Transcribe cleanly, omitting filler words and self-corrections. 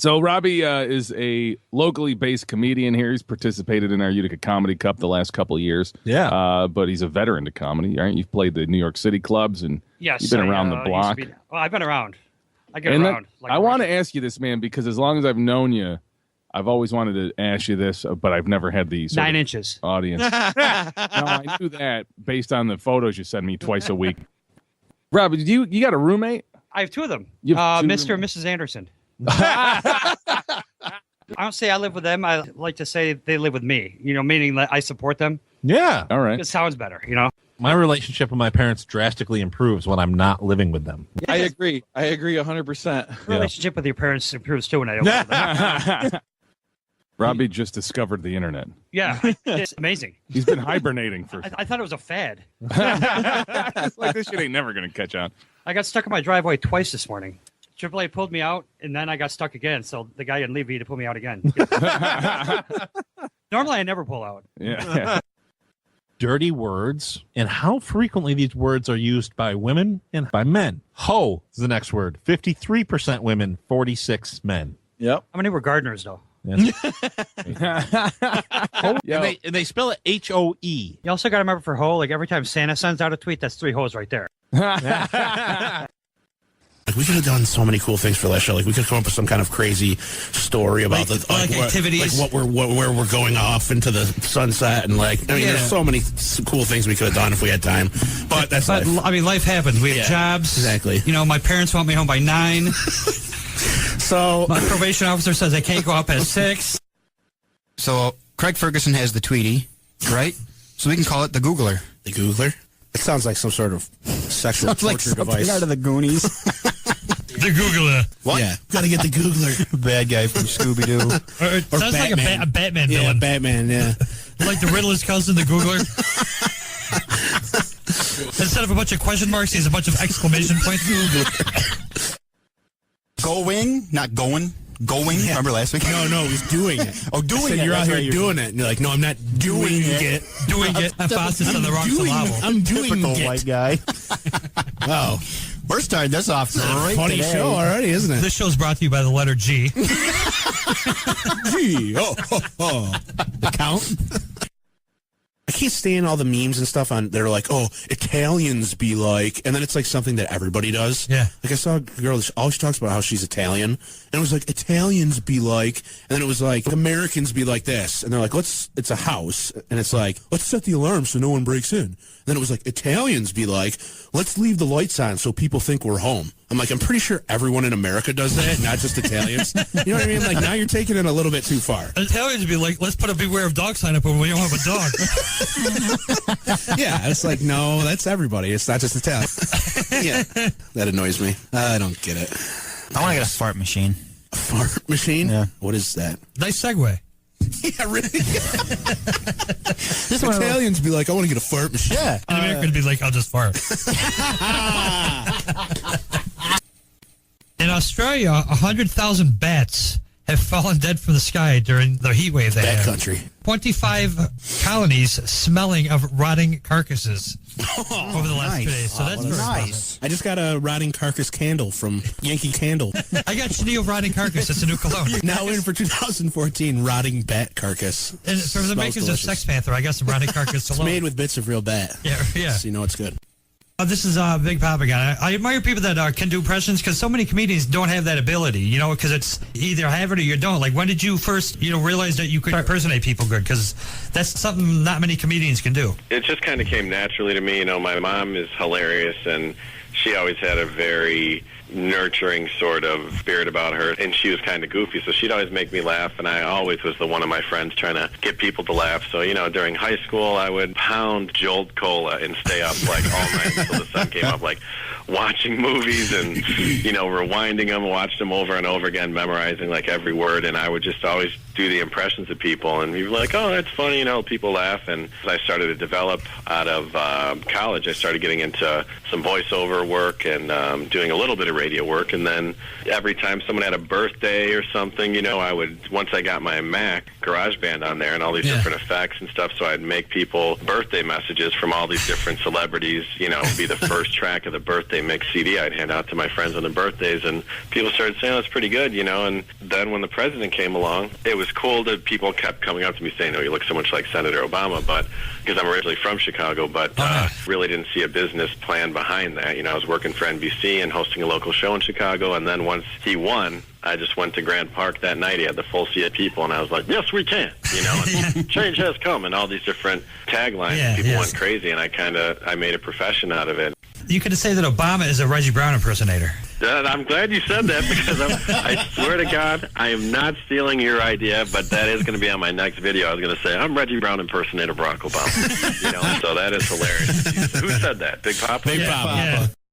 So Robbie is a locally based comedian here. He's participated in our Utica Comedy Cup the last couple of years. Yeah. But he's a veteran to comedy, right? You've played the New York City clubs, and Yes, you've been around the block. I've been around. I get And around. I want to ask you this, man, because as long as I've known you, I've always wanted to ask you this, but I've never had the 9 inches audience. No, I knew that based on the photos you send me twice a week. Robbie, you got a roommate? I have two of them. You have two Mr. and Mrs. Anderson. I don't say I live with them. I like to say they live with me, meaning that I support them. Yeah. All right. It sounds better, My relationship with my parents drastically improves when I'm not living with them. I agree 100%. Relationship with your parents improves too when I don't live with them. Robbie just discovered the internet. Yeah, it's amazing. He's been hibernating for. I thought it was a fad. It's like this shit ain't never going to catch on. I got stuck in my driveway twice this morning. AAA pulled me out, and then I got stuck again. So the guy didn't leave me to pull me out again. Normally, I never pull out. Yeah. Dirty words and how frequently these words are used by women and by men. Ho is the next word. 53% women, 46 men. Yep. How many were gardeners, though? Yes. And they spell it H-O-E. You also got to remember for ho, like every time Santa sends out a tweet, that's 3 hoes right there. Like, we could have done so many cool things for last show. Like, we could come up with some kind of crazy story about activities, where we're going off into the sunset, and there's so many cool things we could have done if we had time. But that's life. I mean, life happens. We have jobs. Exactly. My parents want me home by 9. So my probation officer says I can't go up at 6. So Craig Ferguson has the Tweety, right? So we can call it the Googler. The Googler? It sounds like some sort of sexual torture device. Out of the Goonies. The Googler. What? Yeah. Gotta get the Googler. Bad guy from Scooby-Doo. Or sounds Batman. like a Batman villain. Yeah, Batman, yeah. Like the Riddler's cousin, the Googler. Instead of a bunch of question marks, he's a bunch of exclamation points. Googler. Going, not going. Going. Yeah. Remember last week? No, he's doing it. Oh, doing it. You're out That's here doing it. And you're like, no, I'm not doing it. Doing it. Emphasis on the wrong syllable. I'm doing Typical it. white guy. Oh. We're starting this off It's a funny show already, isn't it? This show's brought to you by the letter G. Gee. Oh. The count? I can't stand all the memes and stuff they're like, oh, Italians be like, and then it's like something that everybody does. Yeah. Like I saw a girl, all she talks about how she's Italian, and it was like, Italians be like, and then it was like, Americans be like this, and they're like, it's a house, and it's like, let's set the alarm so no one breaks in. And then it was like, Italians be like, let's leave the lights on so people think we're home. I'm like, I'm pretty sure everyone in America does that, not just Italians. You know what I mean? Like, now you're taking it a little bit too far. Italians be like, let's put a beware of dog sign up when we don't have a dog. Yeah, it's like, no, that's everybody. It's not just Italian. Yeah, that annoys me. I don't get it. I want to get a fart machine. A fart machine? Yeah. What is that? Nice segue. Yeah, really? Italians be like, I want to get a fart machine. Yeah. And Americans be like, I'll just fart. In Australia, 100,000 bats have fallen dead from the sky during the heat wave they Bad had. country. 25 colonies smelling of rotting carcasses over the last 2 days. So that's very nice. I just got a rotting carcass candle from Yankee Candle. I got Chanel rotting carcass. It's a new cologne. Now in for 2014, rotting bat carcass. And for the Smells makers delicious. of Sex Panther, I got some rotting carcass It's alone. made with bits of real bat. Yeah. So you know it's good. This is Big Papa again. I admire people that can do impressions because so many comedians don't have that ability, because it's either have it or you don't. Like, when did you first, realize that you could impersonate people good? Because that's something not many comedians can do. It just kind of came naturally to me. My mom is hilarious, and she always had a very nurturing sort of spirit about her, and she was kind of goofy, so she'd always make me laugh, and I always was the one of my friends trying to get people to laugh. So, during high school, I would pound Jolt Cola and stay up like all night until the sun came up, like watching movies and, rewinding them, watched them over and over again, memorizing like every word, and I would just always do the impressions of people, and people were like, oh, that's funny, people laugh. And as I started to develop out of college, I started getting into some voiceover work and doing a little bit of radio work, and then every time someone had a birthday or something, I would, once I got my Mac, GarageBand on there and all these different effects and stuff, so I'd make people birthday messages from all these different celebrities, be the first track of the birthday birthday mix CD I'd hand out to my friends on their birthdays, and people started saying, that's pretty good, you know. And then when the president came along, it was cool that people kept coming up to me saying, oh, you look so much like Senator Obama, but because I'm originally from Chicago, but really didn't see a business plan behind that. You know, I was working for NBC and hosting a local show in Chicago, and then once he won, I just went to Grand Park that night. He had the full sea of people, and I was like, yes, we can, you know, and change has come, and all these different taglines. Yeah, people yes. went crazy, and I made a profession out of it. You could say that Obama is a Reggie Brown impersonator. I'm glad you said that, because I swear to God, I am not stealing your idea, but that is going to be on my next video. I was going to say, I'm Reggie Brown impersonator Barack Obama. You know, so that is hilarious. Who said that? Big Papa? Big Papa. Yeah.